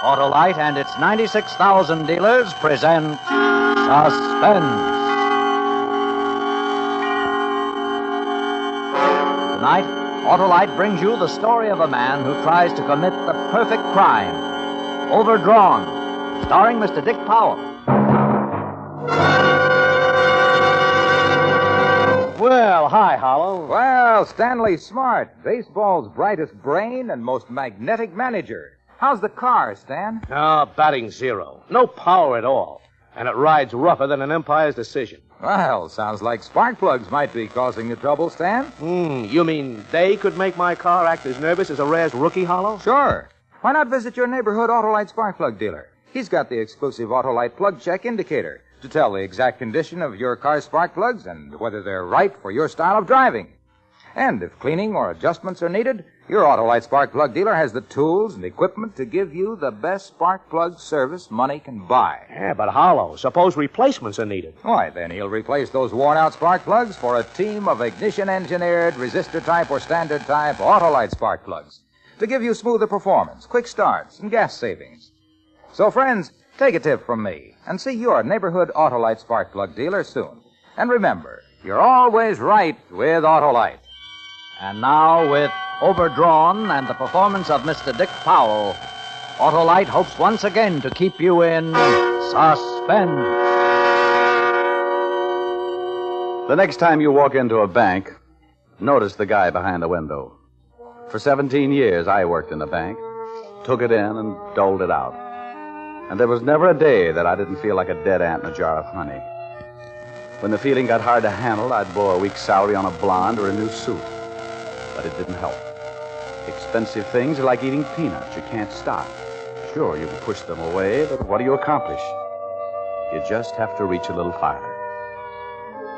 Autolite and its 96,000 dealers present Suspense. Tonight, Autolite brings you the story of a man who tries to commit the perfect crime. Overdrawn, starring Mr. Dick Powell. Well, hi, Hollow. Well, Stanley Smart, baseball's brightest brain and most magnetic manager. How's the car, Stan? Batting zero. No power at all. And it rides rougher than an umpire's decision. Well, sounds like spark plugs might be causing the trouble, Stan. You mean they could make my car act as nervous as a Rare's rookie, Hollow? Sure. Why not visit your neighborhood Autolite spark plug dealer? He's got the exclusive Autolite plug check indicator to tell the exact condition of your car's spark plugs and whether they're right for your style of driving. And if cleaning or adjustments are needed, your Autolite spark plug dealer has the tools and equipment to give you the best spark plug service money can buy. Yeah, but Hollow, suppose replacements are needed. Why, then he'll replace those worn-out spark plugs for a team of ignition-engineered, resistor-type or standard-type Autolite spark plugs to give you smoother performance, quick starts, and gas savings. So, friends, take a tip from me and see your neighborhood Autolite spark plug dealer soon. And remember, you're always right with Autolite. And now, with Overdrawn and the performance of Mr. Dick Powell, Autolite hopes once again to keep you in suspense. The next time you walk into a bank, notice the guy behind the window. For 17 years, I worked in a bank, took it in and doled it out. And there was never a day that I didn't feel like a dead ant in a jar of honey. When the feeling got hard to handle, I'd blow a week's salary on a blonde or a new suit. But it didn't help. Expensive things are like eating peanuts. You can't stop. Sure, you can push them away, but what do you accomplish? You just have to reach a little farther.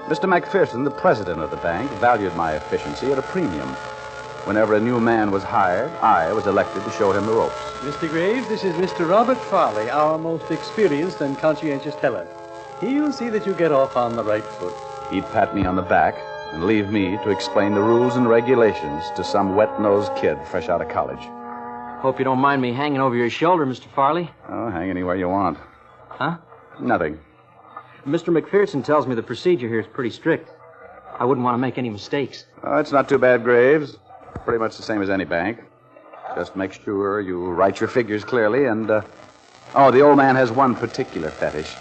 Mr. McPherson, the president of the bank, valued my efficiency at a premium. Whenever a new man was hired, I was elected to show him the ropes. Mr. Graves, this is Mr. Robert Farley, our most experienced and conscientious teller. He'll see that you get off on the right foot. He'd pat me on the back and leave me to explain the rules and regulations to some wet-nosed kid fresh out of college. Hope you don't mind me hanging over your shoulder, Mr. Farley. Oh, hang anywhere you want. Huh? Nothing. Mr. McPherson tells me the procedure here is pretty strict. I wouldn't want to make any mistakes. Oh, it's not too bad, Graves. Pretty much the same as any bank. Just make sure you write your figures clearly and, the old man has one particular fetish.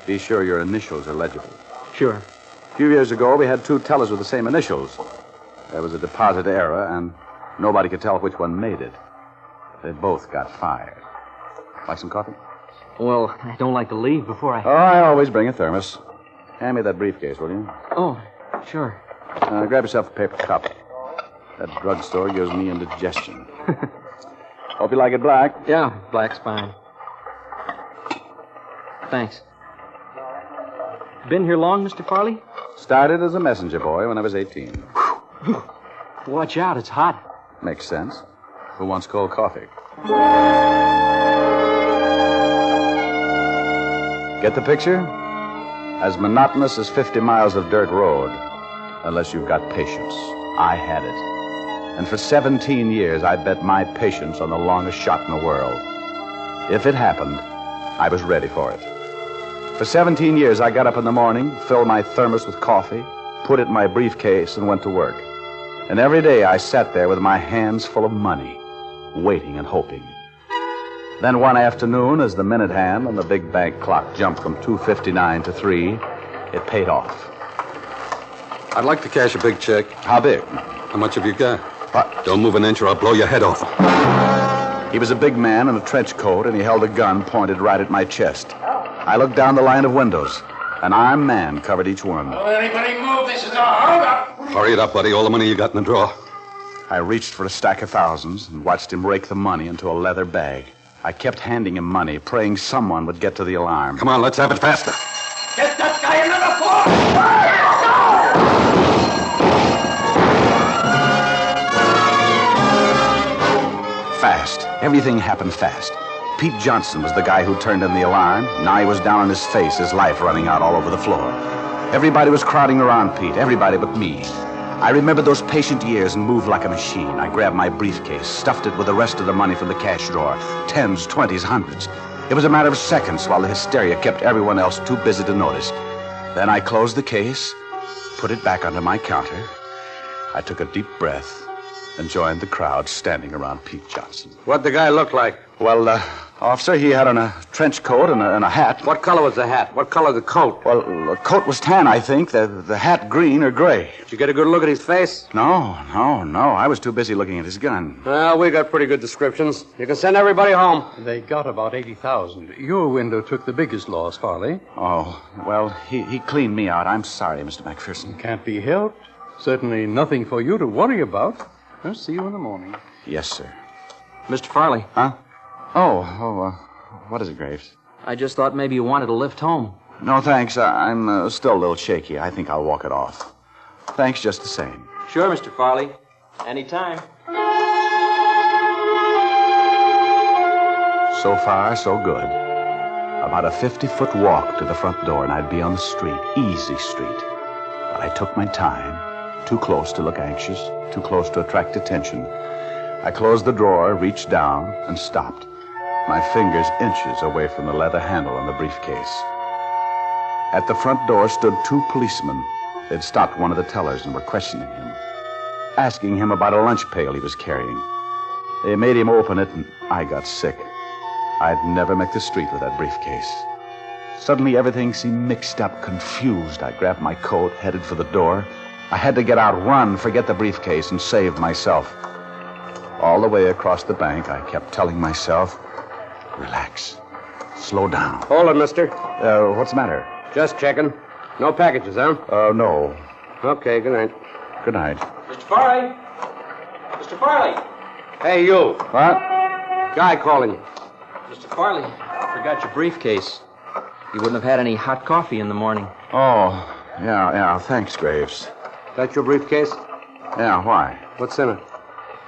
Be sure your initials are legible. Sure. A few years ago, we had two tellers with the same initials. There was a deposit error, and nobody could tell which one made it. They both got fired. Like some coffee? Well, I don't like to leave before I... Oh, I always bring a thermos. Hand me that briefcase, will you? Oh, sure. Grab yourself a paper cup. That drugstore gives me indigestion. Hope you like it black. Yeah, black's fine. Thanks. Been here long, Mr. Farley? Started as a messenger boy when I was 18. Watch out, it's hot. Makes sense. Who wants cold coffee? Get the picture? As monotonous as 50 miles of dirt road, unless you've got patience. I had it. And for 17 years, I bet my patience on the longest shot in the world. If it happened, I was ready for it. For 17 years, I got up in the morning, filled my thermos with coffee, put it in my briefcase, and went to work. And every day, I sat there with my hands full of money, waiting and hoping. Then one afternoon, as the minute hand on the big bank clock jumped from 2:59 to 3, it paid off. I'd like to cash a big check. How big? How much have you got? What? Don't move an inch or I'll blow your head off. He was a big man in a trench coat, and he held a gun pointed right at my chest. I looked down the line of windows. An armed man covered each one. Don't let anybody move. This is a holdup. Hurry it up, buddy. All the money you got in the drawer. I reached for a stack of thousands and watched him rake the money into a leather bag. I kept handing him money, praying someone would get to the alarm. Come on, let's have it faster. Get that guy another four. Fast. Everything happened fast. Pete Johnson was the guy who turned in the alarm. Now he was down on his face, his life running out all over the floor. Everybody was crowding around Pete, everybody but me. I remember those patient years and moved like a machine. I grabbed my briefcase, stuffed it with the rest of the money from the cash drawer. Tens, 20s, hundreds. It was a matter of seconds while the hysteria kept everyone else too busy to notice. Then I closed the case, put it back under my counter. I took a deep breath and joined the crowd standing around Pete Johnson. What'd the guy look like? Well, officer, he had on a trench coat and a hat. What color was the hat? What color the coat? Well, the coat was tan, I think. The hat green or gray. Did you get a good look at his face? No. I was too busy looking at his gun. Well, we got pretty good descriptions. You can send everybody home. They got about 80,000. Your window took the biggest loss, Farley. Oh, well, he cleaned me out. I'm sorry, Mr. McPherson. Can't be helped. Certainly nothing for you to worry about. I'll see you in the morning. Yes, sir. Mr. Farley. Huh? What is it, Graves? I just thought maybe you wanted a lift home. No, thanks. I'm still a little shaky. I think I'll walk it off. Thanks just the same. Sure, Mr. Farley. Anytime. So far, so good. About a 50-foot walk to the front door, and I'd be on the street. Easy street. But I took my time. Too close to look anxious. Too close to attract attention. I closed the drawer, reached down, and stopped. My fingers inches away from the leather handle on the briefcase. At the front door stood 2 policemen. They'd stopped one of the tellers and were questioning him, asking him about a lunch pail he was carrying. They made him open it, and I got sick. I'd never make the street with that briefcase. Suddenly, everything seemed mixed up, confused. I grabbed my coat, headed for the door. I had to get out, run, forget the briefcase, and save myself. All the way across the bank, I kept telling myself, relax. Slow down. Hold it, mister. What's the matter? Just checking. No packages, huh? No. Okay, good night. Good night. Mr. Farley! Mr. Farley! Hey, you. What? Guy calling you. Mr. Farley, I forgot your briefcase. You wouldn't have had any hot coffee in the morning. Oh, yeah. Thanks, Graves. That your briefcase? Yeah, why? What's in it?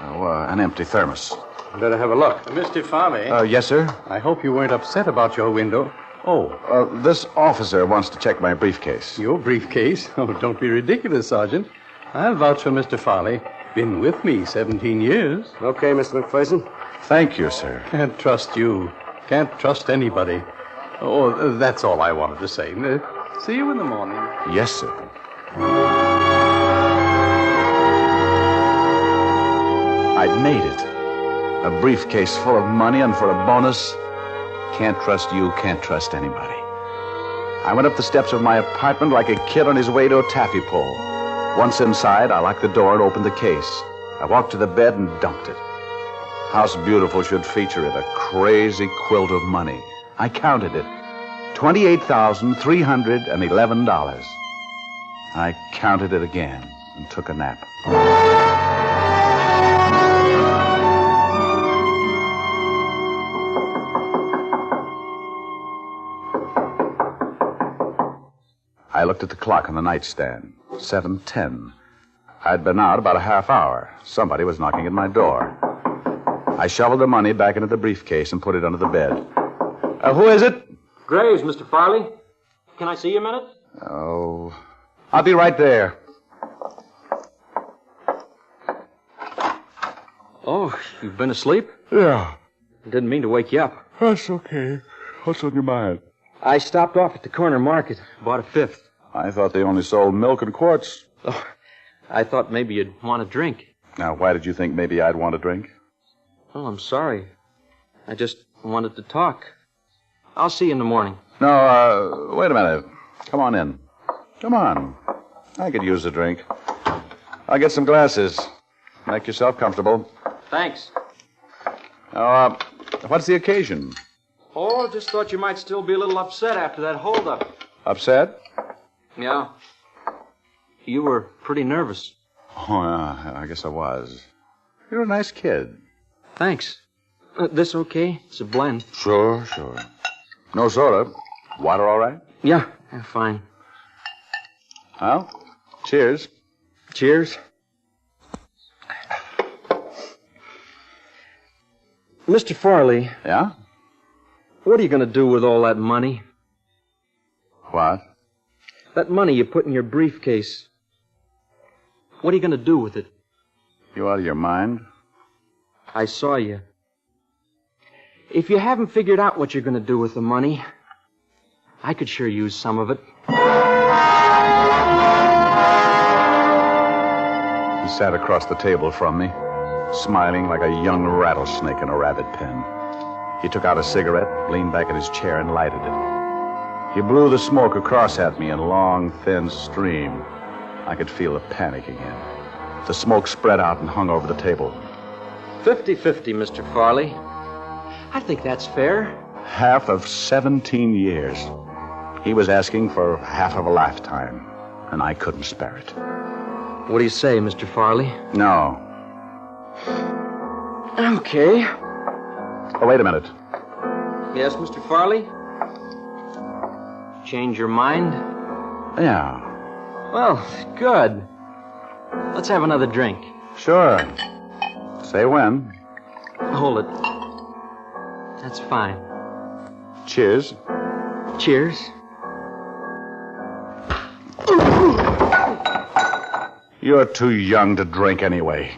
An empty thermos. Better have a look. Mr. Farley. Yes, sir? I hope you weren't upset about your window. This officer wants to check my briefcase. Your briefcase? Oh, don't be ridiculous, Sergeant. I'll vouch for Mr. Farley. Been with me 17 years. Okay, Mr. McPherson. Thank you, sir. Can't trust you. Can't trust anybody. Oh, that's all I wanted to say. See you in the morning. Yes, sir. I'd made it. A briefcase full of money, and for a bonus, can't trust you, can't trust anybody. I went up the steps of my apartment like a kid on his way to a taffy pull. Once inside, I locked the door and opened the case. I walked to the bed and dumped it. House Beautiful should feature it, a crazy quilt of money. I counted it. $28,311. I counted it again and took a nap. I looked at the clock on the nightstand. 7:10. I'd been out about a half hour. Somebody was knocking at my door. I shoveled the money back into the briefcase and put it under the bed. Who is it? Graves, Mr. Farley. Can I see you a minute? Oh, I'll be right there. Oh, you've been asleep? Yeah, I didn't mean to wake you up. that's okay. What's on your mind? I stopped off at the corner market, bought a fifth. I thought they only sold milk and quarts. Oh, I thought maybe you'd want a drink. Now, why did you think maybe I'd want a drink? Oh, I'm sorry. I just wanted to talk. I'll see you in the morning. No, wait a minute. Come on in. Come on. I could use a drink. I'll get some glasses. Make yourself comfortable. Thanks. Now, what's the occasion? Oh, just thought you might still be a little upset after that holdup. Upset? Yeah. You were pretty nervous. Oh, yeah, I guess I was. You're a nice kid. Thanks. This okay? It's a blend. Sure. No soda. Water all right? Yeah, fine. Well, cheers. Cheers. Mr. Farley, Yeah? what are you going to do with all that money? What? That money you put in your briefcase. What are you going to do with it? You out of your mind? I saw you. If you haven't figured out what you're going to do with the money, I could sure use some of it. He sat across the table from me, smiling like a young rattlesnake in a rabbit pen. He took out a cigarette, leaned back in his chair, and lighted it. He blew the smoke across at me in a long, thin stream. I could feel the panic again. The smoke spread out and hung over the table. 50-50, Mr. Farley. I think that's fair. Half of 17 years. He was asking for half of a lifetime, and I couldn't spare it. What do you say, Mr. Farley? No. Okay. Oh, wait a minute. Yes, Mr. Farley? Change your mind? Yeah. Well, good. Let's have another drink. Sure. Say when. Hold it. That's fine. Cheers. Cheers. You're too young to drink anyway.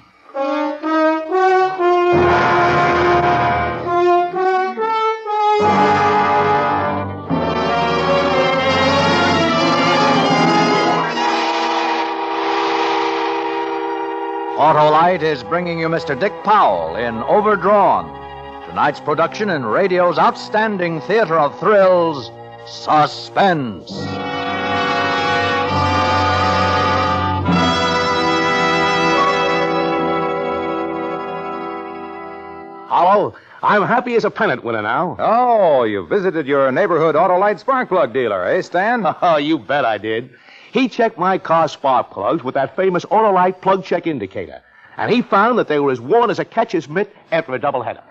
Autolite is bringing you Mr. Dick Powell in Overdrawn, tonight's production in radio's outstanding theater of thrills, Suspense. Hello. I'm happy as a pennant winner now. Oh, you visited your neighborhood Autolite spark plug dealer, eh, Stan? Oh, you bet I did. He checked my car's spark plugs with that famous Autolite plug check indicator. And he found that they were as worn as a catcher's mitt after a doubleheader.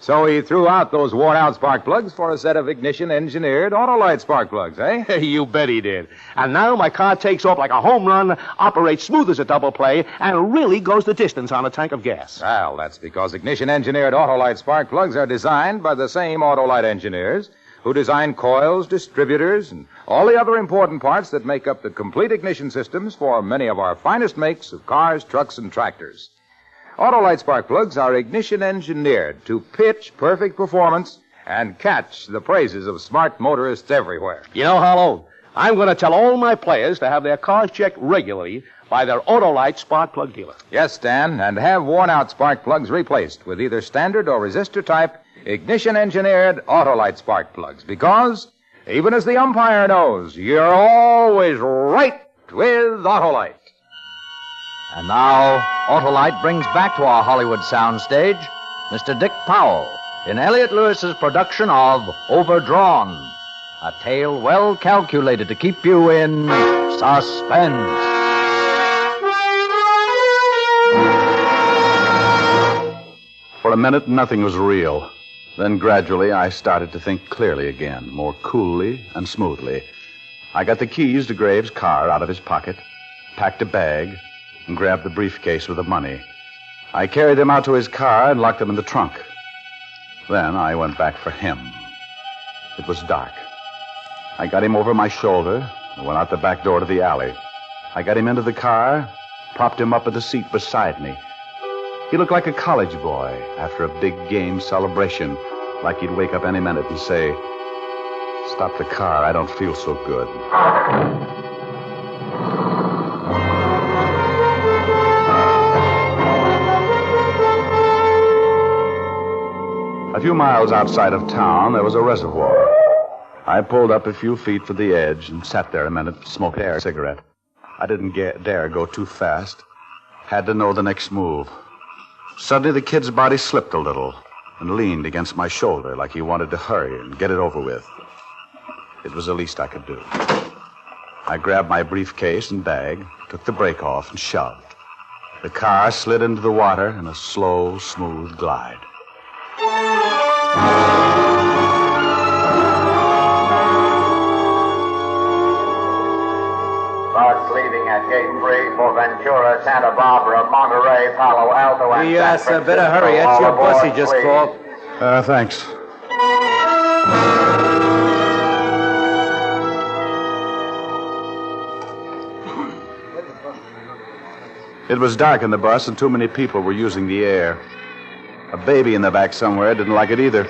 So he threw out those worn-out spark plugs for a set of ignition-engineered Autolite spark plugs, eh? You bet he did. And now my car takes off like a home run, operates smooth as a double play, and really goes the distance on a tank of gas. Well, that's because ignition-engineered Autolite spark plugs are designed by the same Autolite engineers who design coils, distributors, and all the other important parts that make up the complete ignition systems for many of our finest makes of cars, trucks, and tractors. Autolite spark plugs are ignition-engineered to pitch perfect performance and catch the praises of smart motorists everywhere. You know, Harlow, I'm going to tell all my players to have their cars checked regularly by their Autolite spark plug dealer. Yes, Stan, and have worn-out spark plugs replaced with either standard or resistor type ignition-engineered Autolite spark plugs, because, even as the umpire knows, you're always right with Autolite. And now, Autolite brings back to our Hollywood soundstage Mr. Dick Powell in Elliot Lewis's production of Overdrawn, a tale well calculated to keep you in suspense. For a minute, nothing was real. Then gradually, I started to think clearly again, more coolly and smoothly. I got the keys to Graves' car out of his pocket, packed a bag, and grabbed the briefcase with the money. I carried them out to his car and locked them in the trunk. Then I went back for him. It was dark. I got him over my shoulder and went out the back door to the alley. I got him into the car, propped him up in the seat beside me. He looked like a college boy after a big game celebration, like he'd wake up any minute and say, "Stop the car, I don't feel so good." A few miles outside of town, there was a reservoir. I pulled up a few feet from the edge and sat there a minute, smoking a cigarette. I didn't dare go too fast. Had to know the next move. Suddenly, the kid's body slipped a little and leaned against my shoulder like he wanted to hurry and get it over with. It was the least I could do. I grabbed my briefcase and bag, took the brake off, and shoved. The car slid into the water in a slow, smooth glide. Bus leaving at gate 3 for Ventura, Santa Barbara, Monterey, Palo Alto, and Yes, San Francisco. better hurry. That's your All bus he aboard, just please. called. Thanks. It was dark in the bus, and too many people were using the air. A baby in the back somewhere didn't like it either.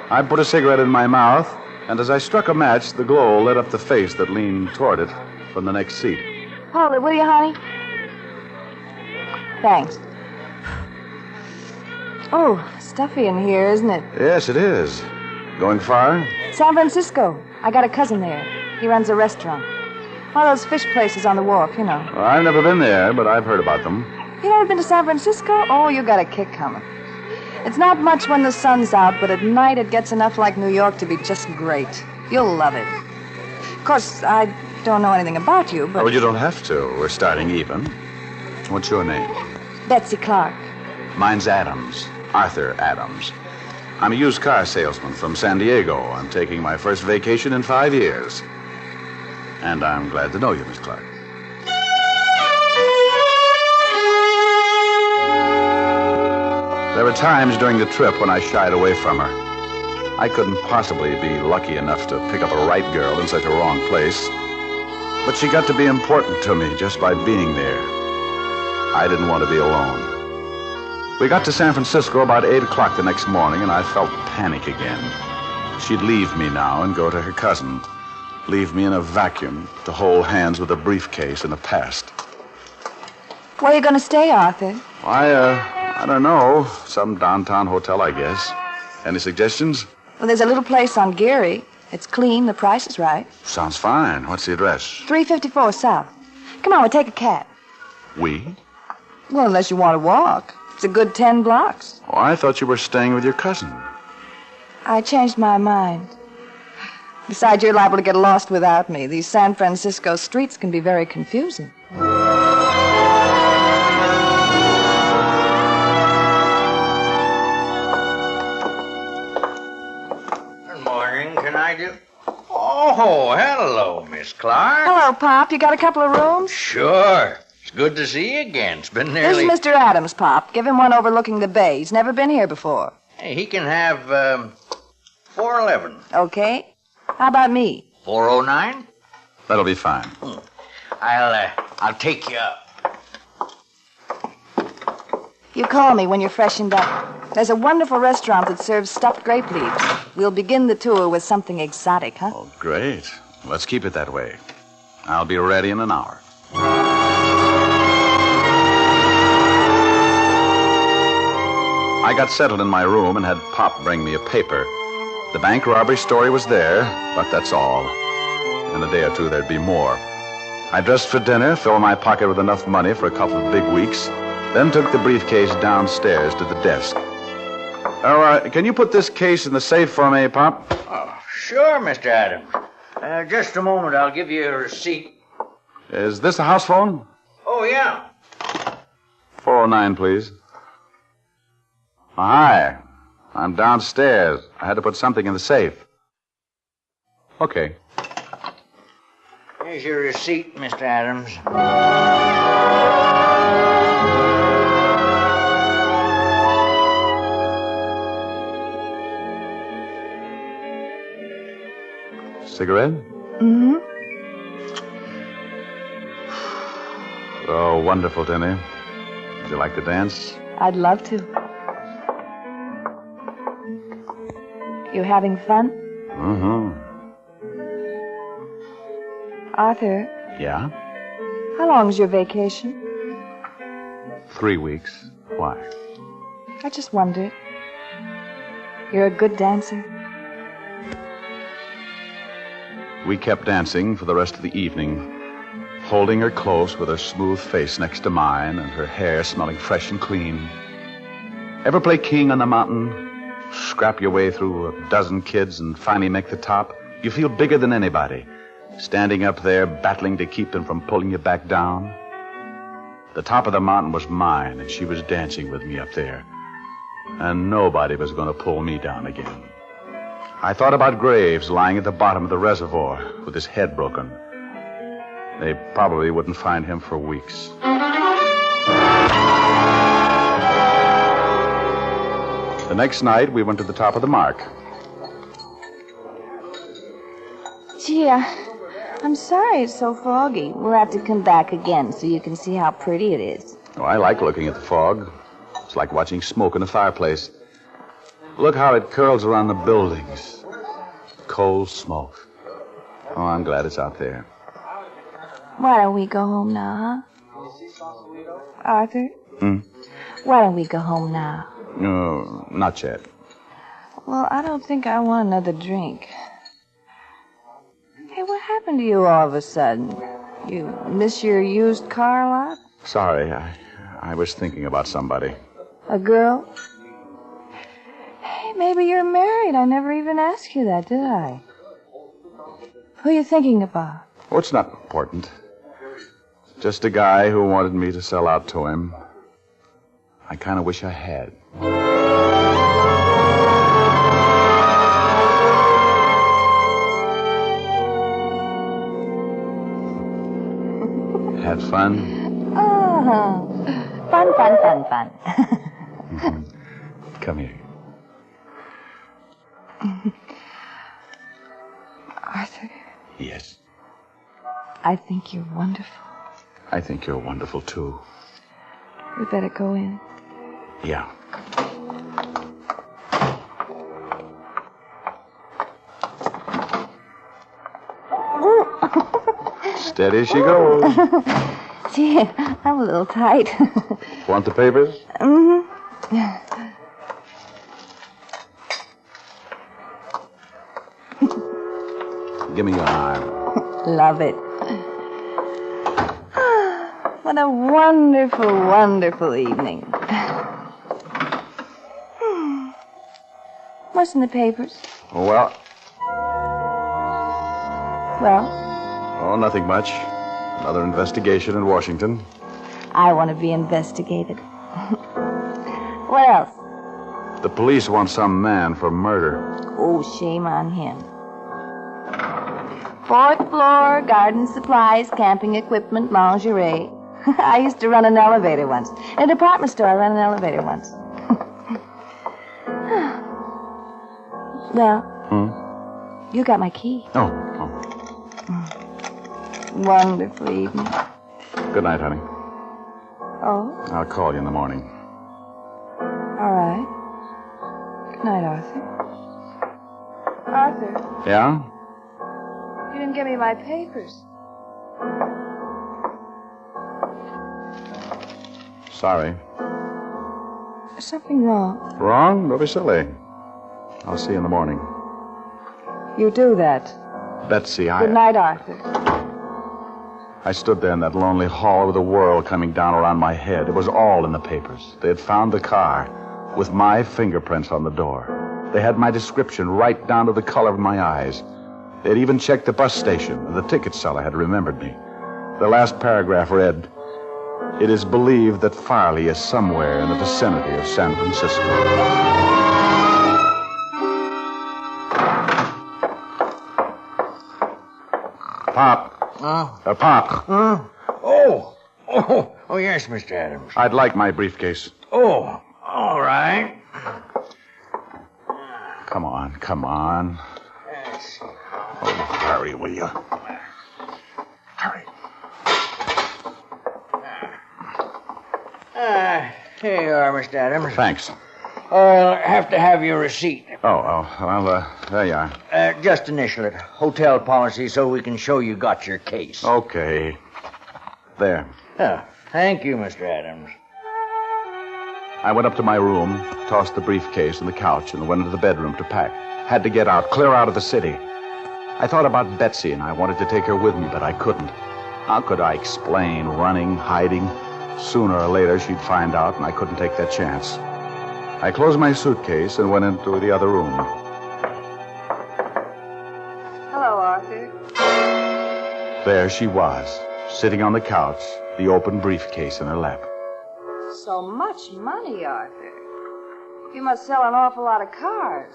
I put a cigarette in my mouth, and as I struck a match, the glow lit up the face that leaned toward it from the next seat. Hold it, will you, honey? Thanks. Oh, stuffy in here, isn't it? Yes, it is. Going far? San Francisco. I got a cousin there. He runs a restaurant. One of those fish places on the wharf, you know. Well, I've never been there, but I've heard about them. You never been to San Francisco? Oh, you got a kick coming. It's not much when the sun's out, but at night it gets enough like New York to be just great. You'll love it. Of course, I don't know anything about you, but... Oh, well, you don't have to. We're starting even. What's your name? Betsy Clark. Mine's Adams. Arthur Adams. I'm a used car salesman from San Diego. I'm taking my first vacation in 5 years. And I'm glad to know you, Miss Clark. There were times during the trip when I shied away from her. I couldn't possibly be lucky enough to pick up a right girl in such a wrong place. But she got to be important to me just by being there. I didn't want to be alone. We got to San Francisco about 8 o'clock the next morning, and I felt panic again. She'd leave me now and go to her cousin. Leave me in a vacuum to hold hands with a briefcase in the past. Where are you going to stay, Arthur? I don't know. Some downtown hotel, I guess. Any suggestions? Well, there's a little place on Geary. It's clean. The price is right. Sounds fine. What's the address? 354 South. Come on, we'll take a cab. We? Well, unless you want to walk. It's a good 10 blocks. Oh, I thought you were staying with your cousin. I changed my mind. Besides, you're liable to get lost without me. These San Francisco streets can be very confusing. Good morning. Can I do... Oh, hello, Miss Clark. Hello, Pop. You got a couple of rooms? Sure. It's good to see you again. It's been nearly... This is Mr. Adams, Pop. Give him one overlooking the bay. He's never been here before. Hey, he can have, 411. Okay. How about me? 409? That'll be fine. I'll take you up. You call me when you're freshened up. There's a wonderful restaurant that serves stuffed grape leaves. We'll begin the tour with something exotic, huh? Oh, great. Let's keep it that way. I'll be ready in an hour. I got settled in my room and had Pop bring me a paper. The bank robbery story was there, but that's all. In a day or two, there'd be more. I dressed for dinner, filled my pocket with enough money for a couple of big weeks, then took the briefcase downstairs to the desk. Oh, can you put this case in the safe for me, Pop? Oh, sure, Mr. Adams. Just a moment. I'll give you a receipt. Is this a house phone? Oh, yeah. 409, please. Oh, hi. I'm downstairs. I had to put something in the safe. Okay. Here's your receipt, Mr. Adams. Cigarette? Mm-hmm. Oh, wonderful, Denny. Would you like to dance? I'd love to. You having fun? Mm-hmm. Arthur, Yeah? how long's your vacation? 3 weeks. Why? I just wondered. You're a good dancer. We kept dancing for the rest of the evening, holding her close with her smooth face next to mine and her hair smelling fresh and clean. Ever play king on the mountain? Scrap your way through a dozen kids and finally make the top? You feel bigger than anybody, standing up there battling to keep them from pulling you back down. The top of the mountain was mine, and she was dancing with me up there. And nobody was going to pull me down again. I thought about Graves lying at the bottom of the reservoir with his head broken. They probably wouldn't find him for weeks. The next night, we went to the top of the mark. Gee, I'm sorry it's so foggy. We'll have to come back again so you can see how pretty it is. Oh, I like looking at the fog. It's like watching smoke in a fireplace. Look how it curls around the buildings. Cold smoke. Oh, I'm glad it's out there. Why don't we go home now, huh? Arthur? Why don't we go home now? No, not yet. Well, I don't think I want another drink. Hey, what happened to you all of a sudden? You miss your used car a lot? Sorry, I was thinking about somebody. A girl? Hey, maybe you're married. I never even asked you that, did I? Who are you thinking about? Oh, it's not important. Just a guy who wanted me to sell out to him. I kind of wish I had. Had fun? Oh, fun. Come here. Arthur? Yes. I think you're wonderful. I think you're wonderful, too. We better go in. Yeah. Steady as she goes. Gee, I'm a little tight. Want the papers? Give me your arm. Love it. What a wonderful, wonderful evening. What's in the papers? Well, Well, oh, nothing much. Another investigation in Washington. I want to be investigated. What else? The police want some man for murder. Oh, shame on him. 4th floor, garden supplies, camping equipment, lingerie. I used to run an elevator once. In a department store, I ran an elevator once. Well, you got my key. Oh. Wonderful evening. Good night, honey. Oh, I'll call you in the morning. all right. Good night, Arthur. Arthur, Yeah? you didn't give me my papers. Sorry. There's something wrong. Wrong? Don't be silly. I'll see you in the morning. You do that. Betsy, Good night, Arthur. I stood there in that lonely hall with the world coming down around my head. It was all in the papers. They had found the car with my fingerprints on the door. They had my description right down to the color of my eyes. They had even checked the bus station, and the ticket seller had remembered me. The last paragraph read, "It is believed that Farley is somewhere in the vicinity of San Francisco." Pop. Pop. Oh, yes, Mr. Adams. I'd like my briefcase. Oh, all right. Come on. Yes. Oh, hurry, will you? Hurry. Here you are, Mr. Adams. Thanks. I'll have to have your receipt. Well, there you are. Just initial it. Hotel policy so we can show you got your case. Okay. There. Oh, thank you, Mr. Adams. I went up to my room, tossed the briefcase on the couch, and went into the bedroom to pack. Had to get out, clear out of the city. I thought about Betsy, and I wanted to take her with me, but I couldn't. How could I explain running, hiding? Sooner or later, she'd find out, and I couldn't take that chance. I closed my suitcase and went into the other room. Hello, Arthur. There she was, sitting on the couch, the open briefcase in her lap. So much money, Arthur. You must sell an awful lot of cars.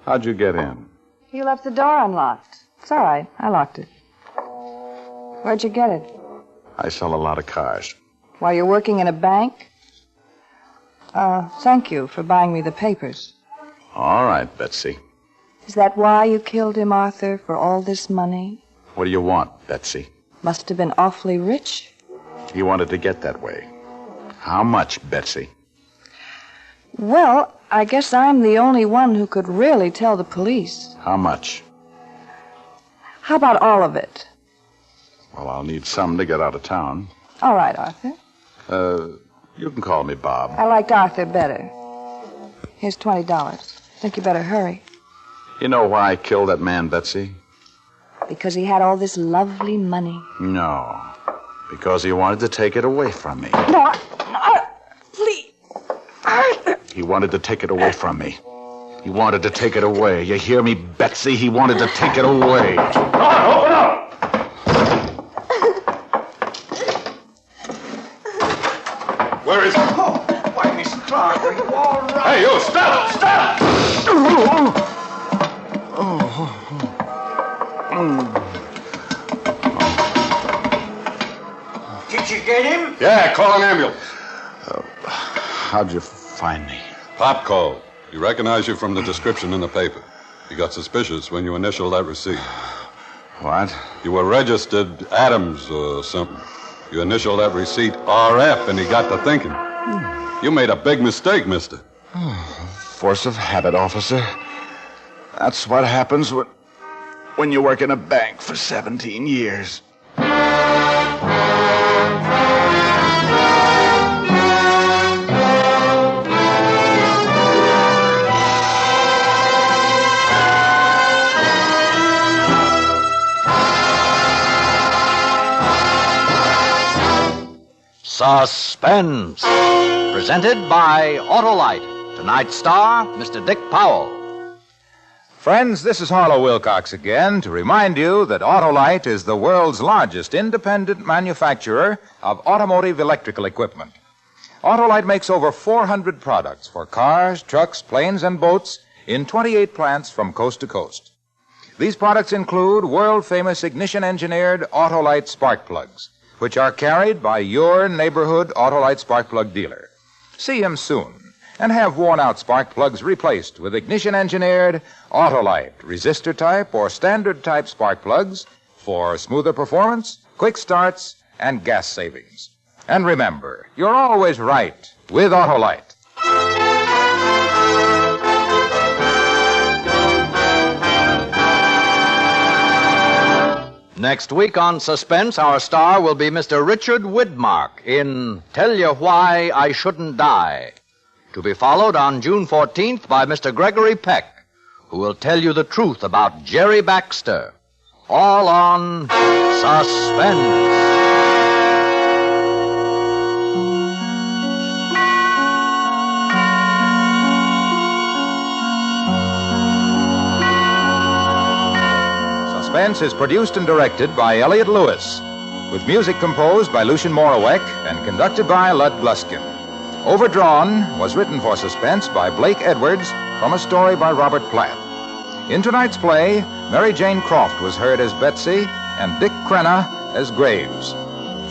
How'd you get in? You left the door unlocked. It's all right. I locked it. Where'd you get it? I sell a lot of cars. While you're working in a bank? Thank you for buying me the papers. All right, Betsy. Is that why you killed him, Arthur, for all this money? What do you want, Betsy? Must have been awfully rich. He wanted to get that way. How much, Betsy? Well, I guess I'm the only one who could really tell the police. How much? How about all of it? Well, I'll need some to get out of town. All right, Arthur. You can call me Bob. I liked Arthur better. Here's $20. Think you better hurry. You know why I killed that man, Betsy? Because he had all this lovely money. No. Because he wanted to take it away from me. No, please. Arthur. He wanted to take it away from me. He wanted to take it away. You hear me, Betsy? He wanted to take it away. Come on, open up! Where is he? Oh, why, Miss Clark, are you all right? Hey, you, stop! Stop! Did you get him? Yeah, call an ambulance. How'd you find me? Pop called. He recognized you from the description in the paper. He got suspicious when you initialed that receipt. What? You were registered Adams or something. You initialed that receipt RF, and he got to thinking. You made a big mistake, mister. Force of habit, officer. That's what happens when you work in a bank for 17 years. Suspense. Presented by Autolite. Tonight's star, Mr. Dick Powell. Friends, this is Harlow Wilcox again to remind you that Autolite is the world's largest independent manufacturer of automotive electrical equipment. Autolite makes over 400 products for cars, trucks, planes, and boats in 28 plants from coast to coast. These products include world-famous ignition-engineered Autolite spark plugs, which are carried by your neighborhood Autolite spark plug dealer. See him soon and have worn-out spark plugs replaced with ignition-engineered Autolite resistor-type or standard-type spark plugs for smoother performance, quick starts, and gas savings. And remember, you're always right with Autolite. Next week on Suspense, our star will be Mr. Richard Widmark in Tell You Why I Shouldn't Die. To be followed on June 14th by Mr. Gregory Peck, who will tell you the truth about Jerry Baxter. All on Suspense. Suspense is produced and directed by Elliott Lewis, with music composed by Lucien Morawek and conducted by Lud Gluskin. Overdrawn was written for Suspense by Blake Edwards from a story by Robert Platt. In tonight's play, Mary Jane Croft was heard as Betsy and Dick Crenna as Graves.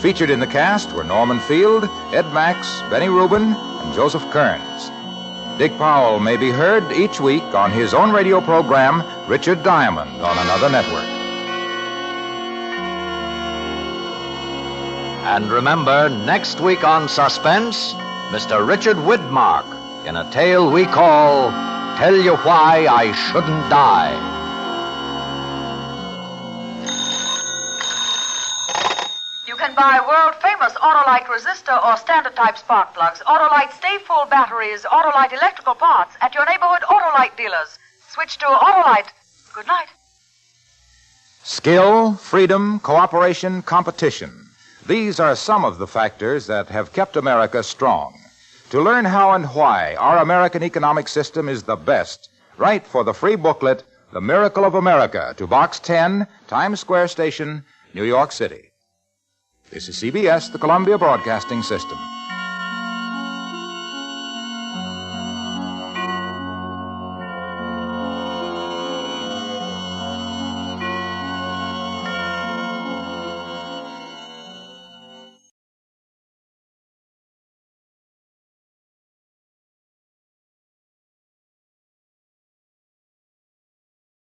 Featured in the cast were Norman Field, Ed Max, Benny Rubin, and Joseph Kearns. Dick Powell may be heard each week on his own radio program, Richard Diamond, on another network. And remember, next week on Suspense, Mr. Richard Widmark in a tale we call Tell You Why I Shouldn't Die. You can buy world-famous Autolite resistor or standard-type spark plugs, Autolite stay-full batteries, Autolite electrical parts at your neighborhood Autolite dealers. Switch to Autolite. Good night. Skill, freedom, cooperation, competition. These are some of the factors that have kept America strong. To learn how and why our American economic system is the best, write for the free booklet, The Miracle of America, to Box 10, Times Square Station, New York City. This is CBS, the Columbia Broadcasting System.